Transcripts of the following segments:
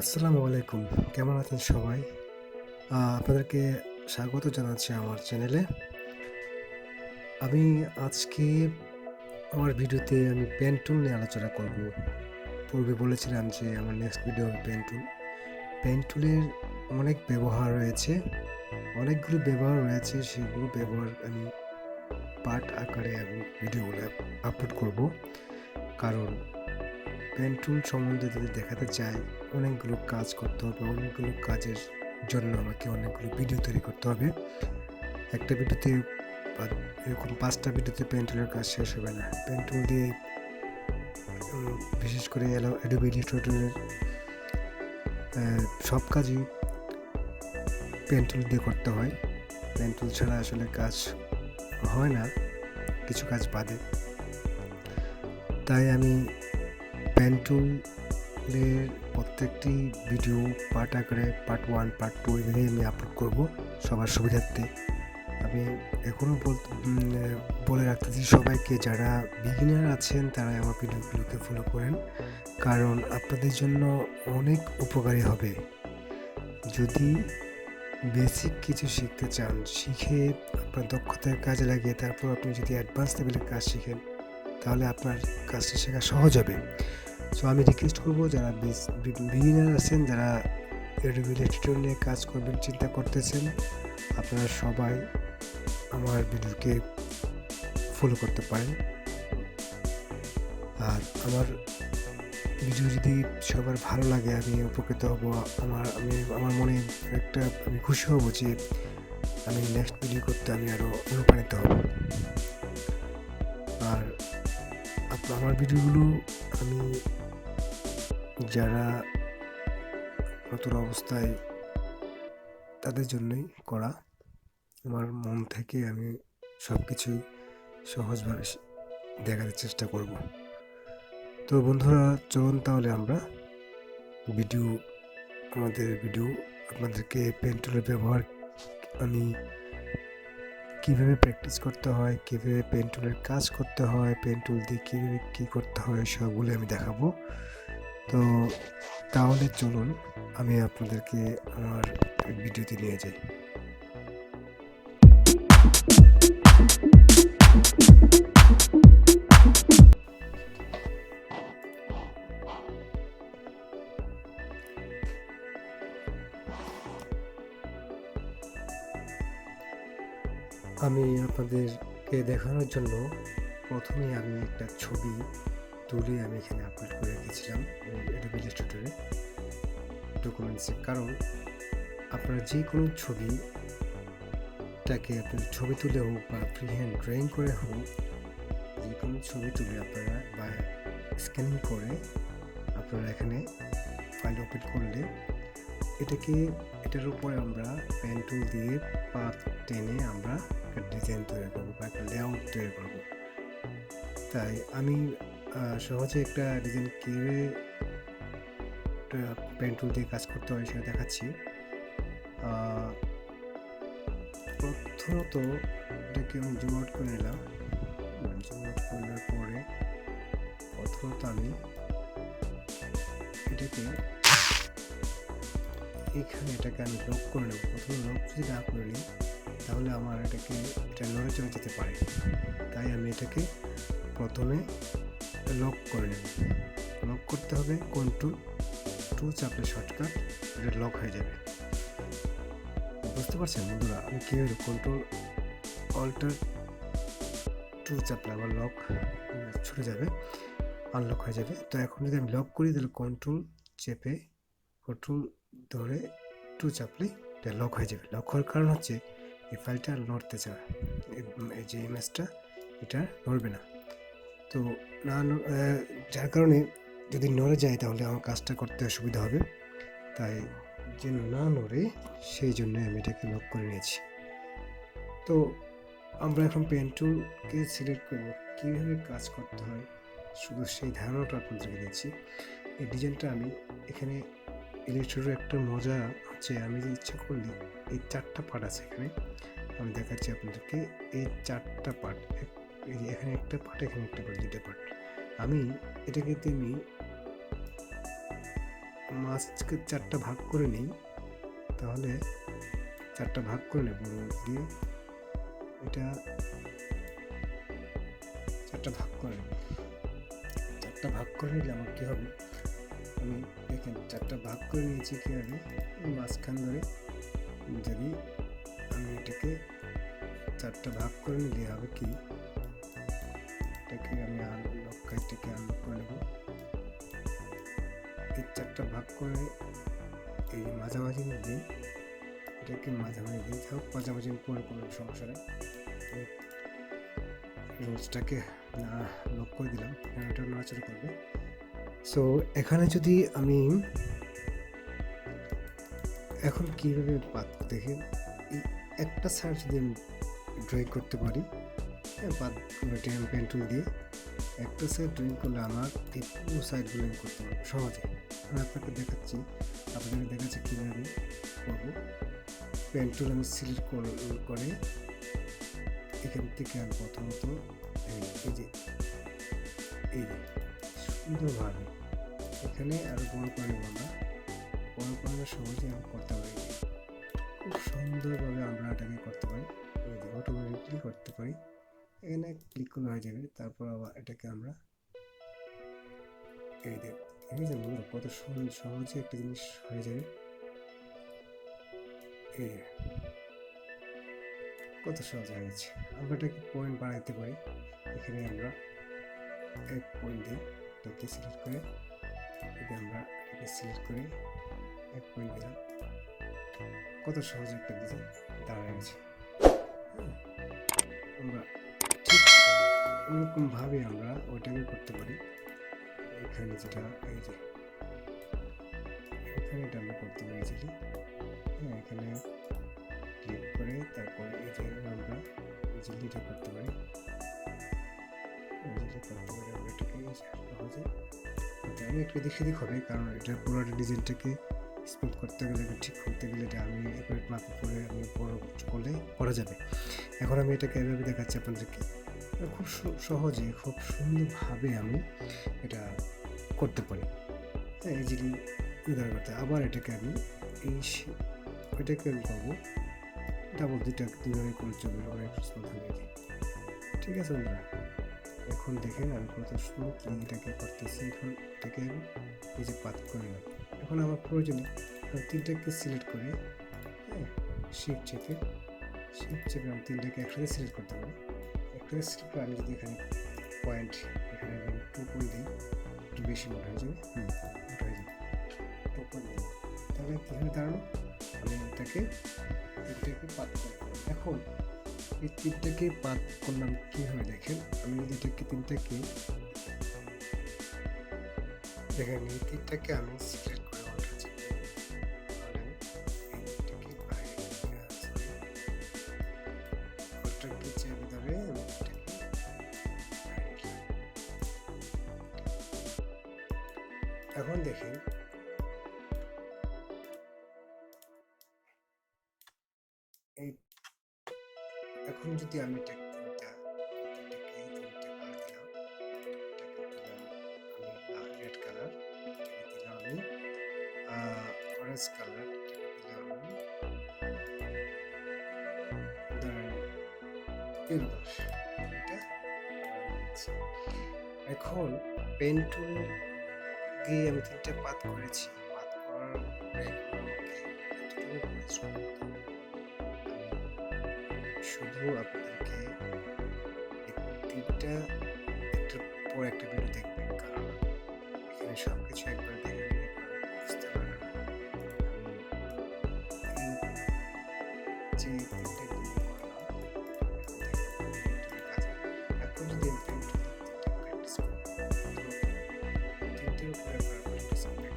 আসসালামু আলাইকুম। কেমন আছেন সবাই? আপনাদেরকে স্বাগত জানাচ্ছি আমার চ্যানেলে। আমি আজকে আমার ভিডিওতে আমি পেন টুল নিয়ে আলোচনা করব। পূর্বে বলেছিলাম যে আমার নেক্সট ভিডিও হবে পেন টুল। পেন টুলের অনেক ব্যবহার রয়েছে, অনেকগুলো ব্যবহার রয়েছে। সেগুলো ব্যবহার আমি পার্ট আকারে এবং ভিডিওগুলো আপলোড করব। কারণ পেন টুল সম্বন্ধে যদি দেখাতে চাই, অনেকগুলো কাজ করতে হবে, অনেকগুলো কাজের জন্য আমাকে অনেকগুলো ভিডিও তৈরি করতে হবে। একটা ভিডিওতে বা এরকম ৫টা ভিডিওতে পেন টুলের কাজ শেষ হবে না। পেন টুল দিয়ে বিশেষ করে Adobe Illustrator সব কাজই পেন টুল দিয়ে করতে হয়। পেন টুল ছাড়া আসলে কাজ হয় না, কিছু কাজ বাদে। তাই আমি পেন টুলের প্রত্যেকটি ভিডিও পার্ট আকারে পার্ট 1, পার্ট 2 এভাবে আমি আপলোড করব সবার সুবিধার্থে। আমি এখনও বলে রাখতেছি সবাইকে, যারা বিগিনার আছেন তারা আমার ভিডিওগুলোকে ফলো করেন, কারণ আপনাদের জন্য অনেক উপকারী হবে। যদি বেসিক কিছু শিখতে চান, শিখে আপনার দক্ষতার কাজে লাগিয়ে তারপর আপনি যদি অ্যাডভান্স লেভেলের কাজ শিখেন, তাহলে আপনার কাজটা শেখা সহজ হবে। সো আমি রিকোয়েস্ট করবো, যারা বিগিনার আছেন, যারা Adobe Illustrator নিয়ে কাজ করবেন চিন্তা করতেছেন, আপনারা সবাই আমার ভিডিওকে ফলো করতে পারেন। আর আমার ভিডিও যদি সবার ভালো লাগে, আমি উপকৃত হব। আমার মনে আমি খুশি হব যে আমি নেক্সট ভিডিও করতে আমি আরও অনুপ্রাণিত হব। আর আমার ভিডিওগুলো আমি যারা নতুন অবস্থায় তাদের জন্যই করা। আমার মন থেকে আমি সব কিছুই সহজভাবে দেখাতে চেষ্টা করব। তো বন্ধুরা, চলুন তাহলে আমরা আমাদের ভিডিও আপনাদেরকে পেন টুলের ব্যবহার, আমি কীভাবে প্র্যাকটিস করতে হয়, কীভাবে পেন টুলের কাজ করতে হয়, পেন টুল দিয়ে কীভাবে কী করতে হয়, সবগুলো আমি দেখাবো। তো তাহলে চলুন আমি আপনাদেরকে আমার ভিডিওতে নিয়ে যাই। আমি আপনাদেরকে দেখানোর জন্য প্রথমে আমি একটা ছবি তুলে আমি এখানে আপলোড করে রেখেছিলাম Adobe Illustrator ডকুমেন্টসে। কারণ আপনারা যে কোনো আপনার ছবি তুলে হোক বা ফ্রি হ্যান্ড ড্রয়িং করে হোক, যে কোনো ছবি তুলে আপনারা বা স্ক্যানিং করে আপনারা এখানে ফাইল ওপেন করলে এটার উপরে আমরা পেন টুল দিয়ে পাথ টেনে আমরা একটা ডিজাইন তৈরি করবো বা একটা লেআউট তৈরি করবো। তাই আমি সহজে একটা ডিজাইন কীভাবে পেন টুল দিয়ে কাজ করতে হয় সেটা দেখাচ্ছি। প্রথমত এটাকে আমি জুম আউট করে নিলাম। জুম আউট করার পরে প্রথমত আমি এটাকে আমি লক করে নেব। প্রথমে লক যদি না করে নিই, তাহলে আমার এটা নড়ে চলে যেতে পারে। তাই আমি এটাকে প্রথমে লক করে নেব। লক করতে হবে Ctrl+2 চাপলে শর্টকাট, এটা লক হয়ে যাবে। বুঝতে পারছেন বন্ধুরা, আমি কীভাবে Alt+2 চাপলে আবার লক ছুটে যাবে, আনলক হয়ে যাবে। তো এখন যদি আমি লক করি, তাহলে কন্ট্রোল ধরে 2 চাপলেই এটা লক হয়ে যাবে। লক হওয়ার কারণ হচ্ছে এই ফাইলটা নড়তে চায়, এই যে ইমেজটা এটা নড়বে না। তো যার কারণে যদি নড়ে যায় তাহলে আমার কাজটা করতে অসুবিধা হবে। তাই যেন না নড়ে সেই জন্য আমি এটাকে লক করে নিয়েছি। তো আমরা এখন পেন টুলকে সিলেক্ট করব, কীভাবে কাজ করতে হয় শুধু সেই ধারণাটা আপনাদেরকে দিচ্ছি। এই ডিজাইনটা আমি এখানে ইলাস্ট্রেটরের একটা মজা হচ্ছে, আমি যে ইচ্ছা করলে এই 4টা পার্ট আছে এখানে, আমি দেখাচ্ছি আপনাদেরকে। এই 4টা পার্ট, এখানে একটা পার্ট, এখানে একটা পার্ট, 2টা পার্ট। আমি এটাকে আমি মাছকে 4টা ভাগ করে নিই, তাহলে 4টা ভাগ করে নেব দিয়ে এটা 4টা ভাগ করে নেব। 4টা ভাগ করে নিলে আমার কী হবে, আমি দেখেন 4টা ভাগ করে নিয়েছি কীভাবে, মাঝখান ধরে যদি আমি এটাকে 4টা ভাগ করে নিলে হবে কি, এটাকে আমি আনলক করে নেব। এই 4টা ভাগ করে এই মাঝামাঝি নিয়ে এটাকে মাঝামাঝি দিয়ে হোক, মাঝামাঝি করে কোনো সমস্যা নেই। রোজটাকে লক করে দিলাম, এটা নড়াচড়া করবে। সো এখানে যদি আমি এখন কীভাবে পাত দেখেন, এই একটা সাইড যদি আমি ড্রয়িং করতে পারি, পাত পেন টুল দিয়ে একটা সাইড ড্রয়িং করলে আমার এই পুরো সাইডগুলো আমি করতে পারবো সহজে। আমি আপনাদের দেখাচ্ছি কীভাবে করবো। পেন টুল আমি সিলেক্ট করে এখান থেকে আমি প্রথমত এই যে সুন্দরভাবে এখানে আরো বড় করে নেব, আমরা সহজে আমি করতে পারি, খুব সুন্দরভাবে আমরা এটাকে করতে পারি, অটোমেটিকলি করতে পারি। এখানে ক্লিক করলে হয়ে যাবে। তারপর আবার এটাকে আমরা কত সহজে একটা জিনিস হয়ে যাবে, কত সহজ হয়ে গেছে। আমরা এটাকে পয়েন্ট বাড়াইতে পারি, এখানে আমরা এক পয়েন্ট দিই, এটাকে সিলেক্ট করে আমরা এটাকে সিলেক্ট করে এক পয়েন্ট দিলাম, কত সহজ একটা ডিজাইন দাঁড়ায় গেছে। আমরা ঠিক এরকমভাবে আমরা ওইটাকে করতে পারি। এখানে যেটা এই যে এখানে এটা আমরা করতে পারি ইজিলি। এখানে ক্লিক করে তারপরে এই যে আমরা ইজিলি এটা করতে পারি, আমরা এটাকে সহজে আমি একটু দিক হবে, কারণ এটা পুরো ডিজাইনটাকে স্মুথ করতে গেলে, ঠিক করতে গেলে এটা আমি একবার মাপে পরে আমি বড় করলে করা যাবে। এখন আমি এটাকে এভাবে দেখাচ্ছি আপনাদেরকে, খুব সহজে খুব সুন্দরভাবে আমি এটা করতে পারি। ইজিলি উদাহরণ করতে। আবার এটাকে আমি ওইটাকে আমি করবো ডাবল দুইভাবে করে চলবে, অনেক স্মুথ হয়ে যায়। ঠিক আছে বন্ধুরা, এখন দেখেন আমি কত স্মুথলি এটাকে করতেছি। এখন এটাকে আমি এই যে পাত করে নেব। এখন আমার প্রয়োজনে আমি 3টাকে সিলেক্ট করে শিফট চেপে আমি 3টাকে একসাথে সিলেক্ট করতে পারি। একসাথে সিলেক্ট করে আমি যদি এখানে পয়েন্ট এখানে আমি 2 পয়েন্ট দিই, একটু বেশি মোটা হয়ে যাবে, মোটা হয়ে যাবে 2 পয়েন্ট দিই, তাহলে কী হয়ে দাঁড়ানো, আমি এটাকে পাত করে এখন এই 3টাকে পাত করলাম কীভাবে দেখেন। আমি যদি এটাকে 3টাকে দেখেন, এই 3টাকে আমি সিলেক্ট করে এখন দেখেন এই এখন যদি আমি এটা রেড কালার দিলাম, আমি অরেঞ্জ কালার দিলাম, এখন পেন টুল দিয়ে আমি 3টা পাত করেছি। পাত করার শুধু আপনাদেরকে এই 3টা একটার পর একটা ভিডিও দেখবেন, কারণ এখানে সবকিছু একবার দেখে বুঝতে পারবেন। যে 3টা ভিডিও করলাম, এখন যদি আমি প্র্যাকটিস করি, 3টের উপরে প্র্যাকটিস করবেন।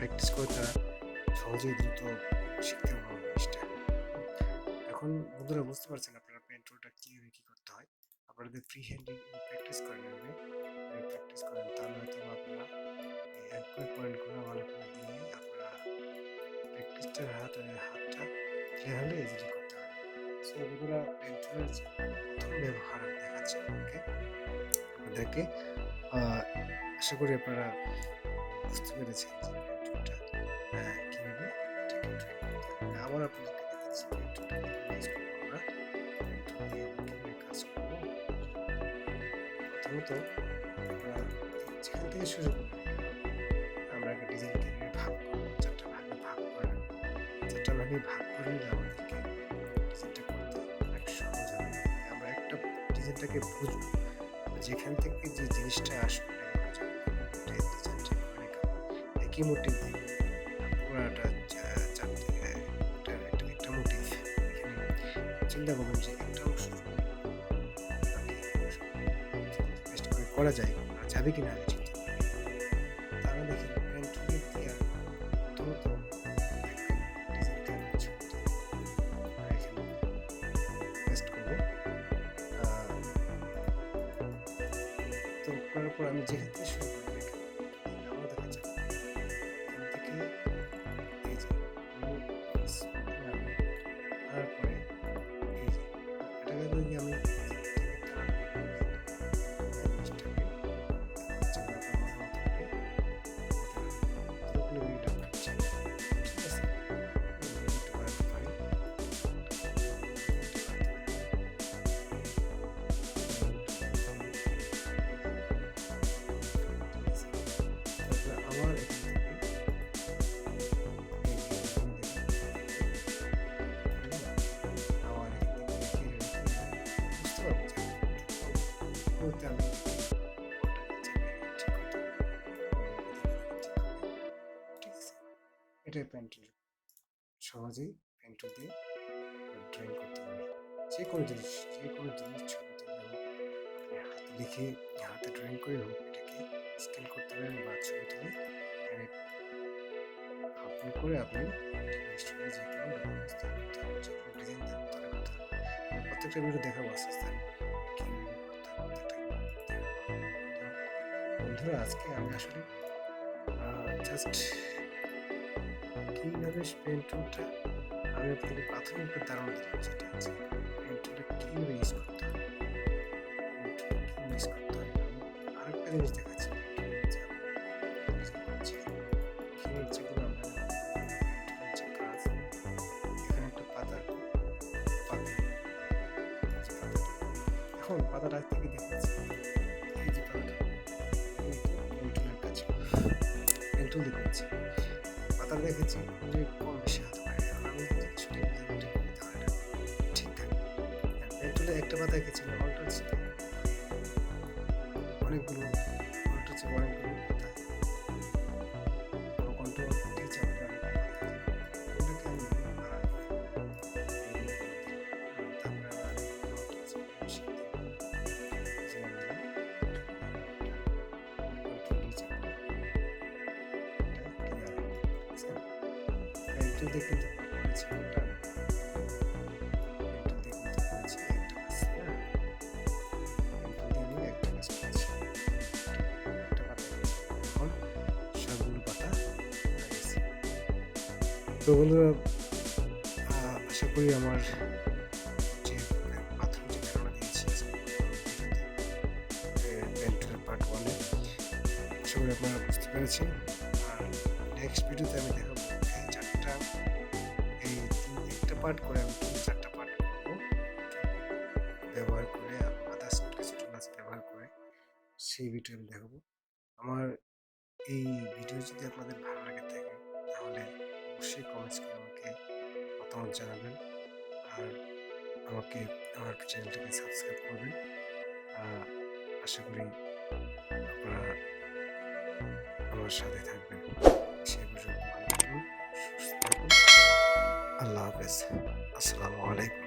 প্র্যাকটিস করে তারা সহজেই দ্রুত শিখতে পারবে জিনিসটা। এখন বন্ধুরা বুঝতে পারছেন আপনারা পেন টুলটা কীভাবে কী করতে হয়। আপনাদের ফ্রি হ্যান্ডে প্র্যাকটিস করেন, প্র্যাকটিস করেন, তাহলে হয়তো আপনারা এই পয়েন্টগুলো ভালো করে দিয়ে আপনারা প্র্যাকটিসটা হাতটা ক্লিয়ার হলে ইজিলি করতে পারবেন। সো বন্ধুরা পেন টুলের প্রথম ব্যবহার দেখাচ্ছি আপনাদেরকে। আশা করি আপনারা বুঝতে পেরেছেন যে পেন টুলটা কীভাবে আবার আপনাদেরকে দেখাচ্ছি পেন টুলটা ইউজ করবো আমরা। পেন টুল দিয়ে কীভাবে কাজ করবো প্রথমত আমরা যেখান থেকে শুরু করবো আমরা একটা ডিজাইনকে ভাগ করবো, চারটা ভাগে ভাগ করে নিলে আমাদেরকে ডিজাইনটা করতে অনেক সহজ হবে। আমরা একটা ডিজাইনটাকে বুঝবো যেখান থেকে যে জিনিসটা আসবে একই মোটিভ দিয়ে পুরাটা একটা মোটিভ এখানে চিন্তা করবেন যে একটা অংশ করা যায় যাবে কিনা আগে চিন্তা করবেন। তাহলে দেখেন পেন টুলের দিয়ে প্রথমত ডিজাইনটা এখানে পেস্ট করবো। তো করার পর আমি যেখান থেকে শুরু করবো আমরা দেখা যাবে এখান থেকে এই যে তারপরে এই যে এটাকে যদি আমি এটাই পেন টুল, সহজেই পেন টুল দিয়ে ড্রয়িং করতে পারি। যে কোনো জিনিস ছবি তুলে হোক, হাতে লিখে হাতে ড্রয়িং করে হোক, এটাকে স্ক্যান করতে পারেন বা ছবি তুলে এখানে আপলোড করে আপনি স্টোরে যে কোনো ব্যবস্থা করতে হবে, যে কোনো ডিজাইন করতে হবে। প্রত্যেকটা ভিডিও দেখাবো আস্তে আস্তে কীভাবে করতে হবে প্রত্যেকটা। বন্ধুরা আজকে আমি আসলে জাস্ট কীভাবে পেন টুলটা আমি আপনাদের প্রাথমিক একটা ধারণা দিলাম, সেটা হচ্ছে পেন টুলটা কীভাবে ইউজ করতে হয়, আরেকটা জিনিস দেখাচ্ছি যেগুলো আমরা যে কাজ এখানে একটা পাতা এখন পাতাটা থেকে দেখাচ্ছি এই যে পাতাটা পেন টুলের কাজ পেন টুল দেখাচ্ছি পাতা দেখেছি যে কম বেশি হতে পারে। আমি যদি কিছুটা তাহলে ঠিক থাকে। পেন টুলে একটা পাতা এঁকেছি অনেকগুলো পাতা কন্ট্রোল দিয়েছে কিন্তু করেছি ওটা তো বন্ধুরা আশা করি আমার যে প্রথম যে ধারণা দিয়েছি পেন টুলের পার্ট 1 আশা করি আপনারা বুঝতে পেরেছেন। আর নেক্সট ভিডিওতে আমি দেখাবো একটা পার্ট করে আমি 4টা পার্ট করবো ব্যবহার করে আদার্স কিছু টুল ব্যবহার করে, সেই ভিডিও আমি দেখাবো। আমার এই ভিডিও যদি আপনাদের ভালো লাগে থাকে তাহলে অবশ্যই কমেন্টস করে আমাকে মতামত জানাবেন, আর আমাকে আমার চ্যানেলটাকে সাবস্ক্রাইব করবেন। আশা করি আপনারা আমার সাথে থাকবেন। সেই পর্যন্ত ভালো থাকুন, সুস্থ থাকুন। আল্লাহ হাফেজ। আসসালামু আলাইকুম।